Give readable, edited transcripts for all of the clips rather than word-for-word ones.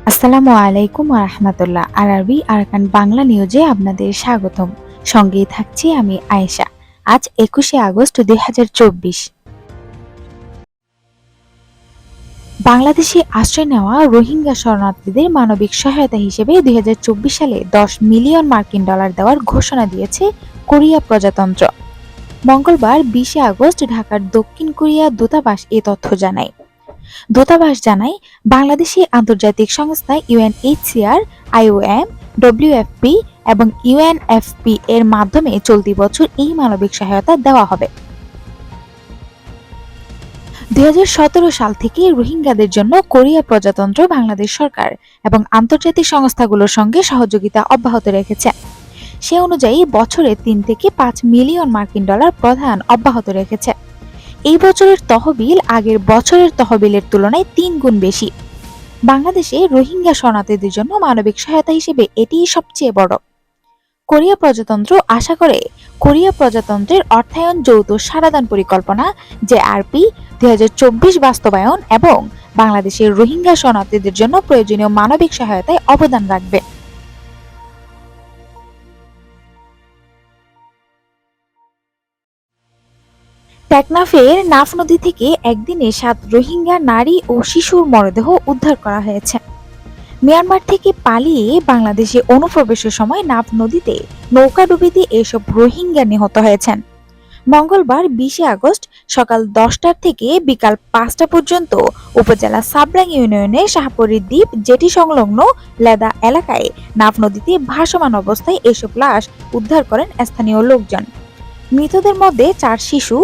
আসসালামু আলাইকুম ওয়া রাহমাতুল্লাহ। আরবি আরাকান বাংলা নিউজে আপনাদের স্বাগতম। সঙ্গেই থাকছি আমি আয়েশা। আজ 21শে আগস্ট 2024। বাংলাদেশে আশ্রয় নেওয়া রোহিঙ্গা শরণার্থীদের মানবিক সহায়তা হিসেবে 2024 সালে 10 মিলিয়ন মার্কিন ডলার দেওয়ার ঘোষণা দিয়েছে কোরিয়া প্রজাতন্ত্র। মঙ্গলবার 20শে আগস্ট ঢাকার দক্ষিণ কোরিয়া দূতাবাস এ তথ্য জানায়। দূতাবাস জানায়, বাংলাদেশি আন্তর্জাতিক সংস্থা ইউএনএইচসিআর, আইওএম, ডব্লিউএফপি এবং ইউএনএফপি এর মাধ্যমে চলতি বছর এই মানবিক সহায়তা দেওয়া হবে। 2017 সাল থেকে রোহিঙ্গাদের জন্য কোরিয়া প্রজাতন্ত্র, বাংলাদেশ সরকার এবং আন্তর্জাতিক সংস্থাগুলোর সঙ্গে সহযোগিতা অব্যাহত রেখেছে। সে অনুযায়ী বছরে 3 থেকে 5 মিলিয়ন মার্কিন ডলার প্রদান অব্যাহত রেখেছে। এই বছরের তহবিল আগের বছরের তহবিলের তুলনায় 3 গুণ বেশি। বাংলাদেশে রোহিঙ্গা শরণার্থীদের জন্য মানবিক সহায়তা হিসেবে এটিই সবচেয়ে বড়। কোরিয়া প্রজাতন্ত্র আশা করে কোরিয়া প্রজাতন্ত্রের অর্থায়ন যৌথ সারাদান পরিকল্পনা জেআরপি 2024 বাস্তবায়ন এবং বাংলাদেশের রোহিঙ্গা শরণার্থীদের জন্য প্রয়োজনীয় মানবিক সহায়তায় অবদান রাখবে। টেকনাফের নাফ নদী থেকে একদিনে 7 রোহিঙ্গা নারী ও শিশুর মরদেহ উদ্ধার করা হয়েছে। মিয়ানমার থেকে পালিয়ে বাংলাদেশে অনুপ্রবেশের সময় নাফ নদীতে নৌকাডুবিতে এসব রোহিঙ্গা নিহত হয়েছেন। মঙ্গলবার 20শে আগস্ট সকাল 10টা থেকে বিকাল 5টা পর্যন্ত উপজেলা সাবরাং ইউনিয়নের শাহপরী দ্বীপ জেটি সংলগ্ন লেদা এলাকায় নাফ নদীতে ভাসমান অবস্থায় এসব লাশ উদ্ধার করেন স্থানীয় লোকজন। মৃতদের মধ্যে 4 শিশু,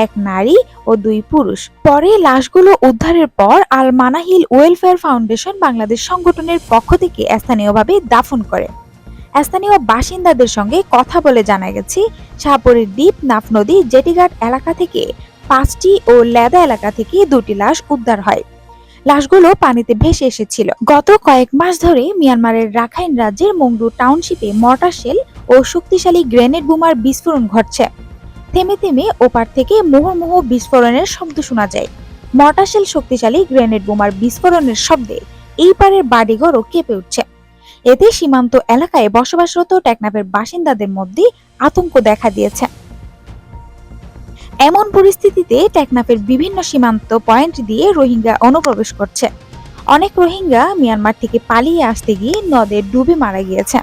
1 নারী ও 2 পুরুষ। পরে লাশগুলো উদ্ধারের পর আল মানাহিল ওয়েলফেয়ার ফাউন্ডেশন বাংলাদেশ সংগঠনের পক্ষ থেকে স্থানীয়ভাবে দাফন করে। স্থানীয় বাসিন্দাদের সঙ্গে কথা বলে জানা গেছে, শাহপরীর দ্বীপ নাফ নদী জেটিঘাট এলাকা থেকে 5টি ও লেদা এলাকা থেকে 2টি লাশ উদ্ধার হয়। লাশগুলো পানিতে ভেসে এসেছিল। গত কয়েক মাস ধরে মিয়ানমারের রাখাইন রাজ্যের মংডু টাউনশিপে মর্টার শেল ও শক্তিশালী গ্রেনেড বোমার বিস্ফোরণ ঘটছে। থেমে থেমে ওপার থেকে মুহুর্মুহু বিস্ফোরণের শব্দ শোনা যায়। মর্টার শেল শক্তিশালী গ্রেনেড বোমার বিস্ফোরণের শব্দে এই পারের বাড়িঘরও কেঁপে উঠছে। এতে সীমান্ত এলাকায় বসবাসরত টেকনাফের বাসিন্দাদের মধ্যে আতঙ্ক দেখা দিয়েছে। এমন পরিস্থিতিতে টেকনাফের বিভিন্ন সীমান্ত পয়েন্ট দিয়ে রোহিঙ্গা অনুপ্রবেশ করছে। অনেক রোহিঙ্গা মিয়ানমার থেকে পালিয়ে আসতে গিয়ে নদে ডুবে মারা গিয়েছে।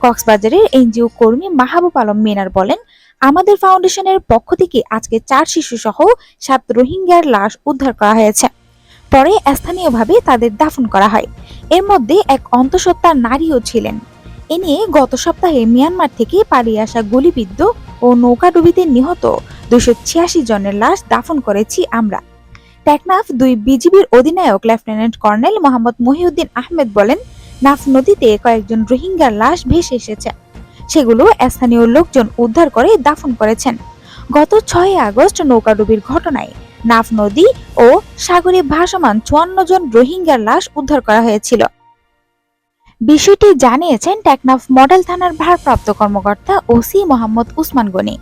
কক্সবাজারের এনজিও কর্মী মাহবুব আলম মিনার বলেন, আমাদের ফাউন্ডেশনের পক্ষ থেকে আজকে 4 শিশু সহ 7 রোহিঙ্গার লাশ উদ্ধার করা হয়েছে। পরে স্থানীয়ভাবে তাদের দাফন করা হয়। এর মধ্যে এক অন্তঃসত্ত্বা নারীও ছিলেন। এ নিয়ে গত সপ্তাহে মিয়ানমার থেকে পালিয়ে আসা গুলিবিদ্ধ ও নৌকাডুবিতে নিহত 286 জনের লাশ দাফন করেছি আমরা। টেকনাফ 2 বিজিবির অধিনায়ক লেফটেন্যান্ট কর্নেল মোহাম্মদ মহিউদ্দিন আহমেদ বলেন, নাফ নদীতে কয়েকজন রোহিঙ্গার লাশ ভেসে এসেছে। সেগুলো স্থানীয় লোকজন উদ্ধার করে দাফন করেছেন। গত 6 আগস্ট নৌকাডুবির ঘটনায় নাফ নদী ও সাগরে ভাসমান 54 জন রোহিঙ্গার লাশ উদ্ধার করা হয়েছিল। বিষয়টি জানিয়েছেন টেকনাফ মডেল থানার ভারপ্রাপ্ত কর্মকর্তা ওসি মোহাম্মদ উসমান গনি।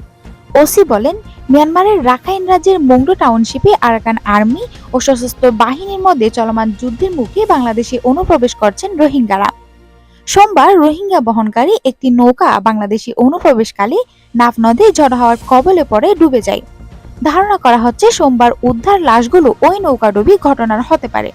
ওসি বলেন, মিয়ানমারের রাখাইন রাজ্যের মংডু টাউনশিপে আরাকান আর্মি ও সশস্ত্র বাহিনীর মধ্যে চলমান যুদ্ধের মুখে বাংলাদেশে অনুপ্রবেশ করছেন রোহিঙ্গারা। সোমবার রোহিঙ্গা বহনকারী একটি নৌকা বাংলাদেশি অনুপ্রবেশকালে নাফ নদে ঝড় হওয়ার কবলে পড়ে ডুবে যায়। ধারণা করা হচ্ছে সোমবার উদ্ধার লাশগুলো ওই নৌকাডুবি ঘটনার হতে পারে।